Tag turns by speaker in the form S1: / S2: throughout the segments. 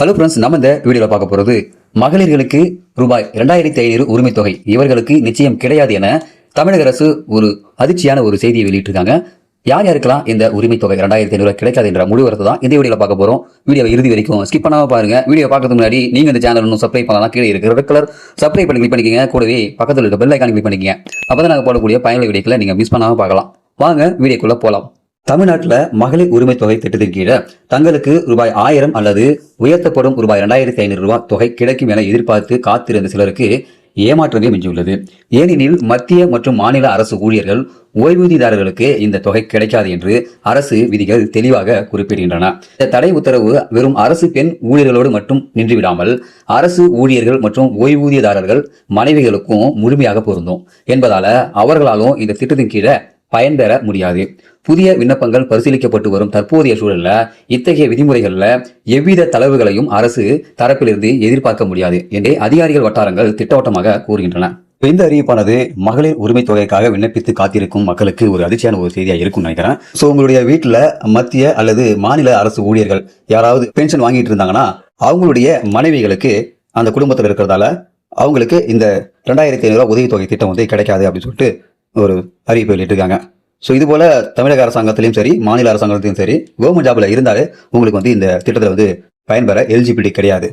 S1: Hello friends, நம்ம இந்த வீடியோவில் பார்க்க போகிறது மகளிர்களுக்கு ரூபாய் 2500 உரிமை தொகை இவர்களுக்கு நிச்சயம் கிடையாது என தமிழக அரசு ஒரு அதிர்ச்சியான ஒரு செய்தியை வெளியிட்டிருக்காங்க. யார் யாருக்கெல்லாம் இந்த உரிமை தொகை 2500 கிடைக்காது என்ற முடிவு தான் இந்த வீடியோவில் பார்க்க போகிறோம். வீடியோவை இறுதி வரைக்கும் ஸ்கிப் பண்ணாமல் பாருங்க. வீடியோ பார்க்கறதுக்கு முன்னாடி நீங்கள் இந்த சேனல் இன்னும் சப்ஸ்கிரைப் பண்ணலாம், கீழே இருக்கிற ரெட் கலர் சப்ஸ்கிரைப் பண்ணி கிளிக் பண்ணிக்கங்க. கூடவே பக்கத்தில் இருக்க பெல் ஐக்கான் கிளிக் பண்ணிக்கங்க. அப்போ தான் நாங்கள் போடக்கூடிய பயனுள்ள வீடியோக்களை நீங்கள் மிஸ் பண்ணாமல் பார்க்கலாம். வாங்க வீடியோக்குள்ளே போகலாம். தமிழ்நாட்டில் மகளிர் உரிமை தொகை திட்டத்தின் கீழே தங்களுக்கு ரூபாய் 1000 அல்லது உயர்த்தப்படும் ரூபாய் 2500 தொகை கிடைக்கும் என எதிர்பார்த்து காத்திருந்த சிலருக்கு ஏமாற்றமே மிஞ்சியுள்ளது. ஏனெனில் மத்திய மற்றும் மாநில அரசு ஊழியர்கள் ஓய்வூதியதாரர்களுக்கு இந்த தொகை கிடைக்காது என்று அரசு விதிகள் தெளிவாக குறிப்பிடுகின்றன. இந்த தடை உத்தரவு வெறும் அரசு பெண் ஊழியர்களோடு மட்டும் நின்றுவிடாமல் அரசு ஊழியர்கள் மற்றும் ஓய்வூதியதாரர்கள் மனைவிகளுக்கும் முழுமையாக பொருந்தும் என்பதால அவர்களாலும் இந்த திட்டத்தின் கீழே பயன்பெற முடியாது. புதிய விண்ணப்பங்கள் பரிசீலிக்கப்பட்டு வரும் தற்போதைய சூழல்ல இத்தகைய விதிமுறைகள்ல எவ்வித தளர்வுகளையும் அரசு தரப்பிலிருந்து எதிர்பார்க்க முடியாது என்று அதிகாரிகள் வட்டாரங்கள் திட்டவட்டமாக கூறுகின்றன. இந்த அறிவிப்பானது மகளிர் உரிமை தொகைக்காக விண்ணப்பித்து காத்திருக்கும் மக்களுக்கு ஒரு அதிர்ச்சியான ஒரு செய்தியா இருக்கும் நினைக்கிறேன். சோ உங்களுடைய வீட்டுல மத்திய அல்லது மாநில அரசு ஊழியர்கள் யாராவது பென்ஷன் வாங்கிட்டு இருந்தாங்கன்னா அவங்களுடைய மனைவிகளுக்கு அந்த குடும்பத்தில் இருக்கிறதால அவங்களுக்கு இந்த 2500 உதவித்தொகை திட்டம் கிடைக்காது அப்படின்னு சொல்லிட்டு ஒரு அறிவிப்பு வெளியிட்டிருக்காங்க. ஸோ இது போல தமிழக அரசாங்கத்திலையும் சரி மாநில அரசாங்கத்திலையும் சரி கவர்மெண்ட் ஜாப்ல இருந்தாலே உங்களுக்கு இந்த திட்டத்தில் பயன்பெற எலிஜிபிலிட்டி கிடையாது.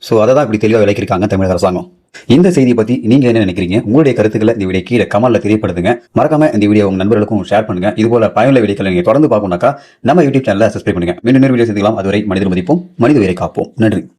S1: ஸோ அதை தான் இப்படி தெளிவாக விளக்கியிருக்காங்க தமிழக அரசாங்கம். இந்த செய்தியை பற்றி நீங்க என்ன நினைக்கிறீங்க? உங்களுடைய கருத்துக்களை இந்த வீடியோ கீழே கமெண்ட்ல தெரியப்படுத்துங்க. மறக்காம இந்த வீடியோ உங்க நண்பர்களுக்கும் ஷேர் பண்ணுங்க. இது போல பயனுள்ள வீடியோக்களை நீங்க தொடர்ந்து பார்க்கணும்னாக்கா நம்ம யூடியூப் சேனலை சப்ஸ்கிரைப் பண்ணுங்க. மீண்டும் வீடியோ சந்திக்கலாம். அதுவரை மனிதர் மதிப்போம், மனித உயிரை காப்போம். நன்றி.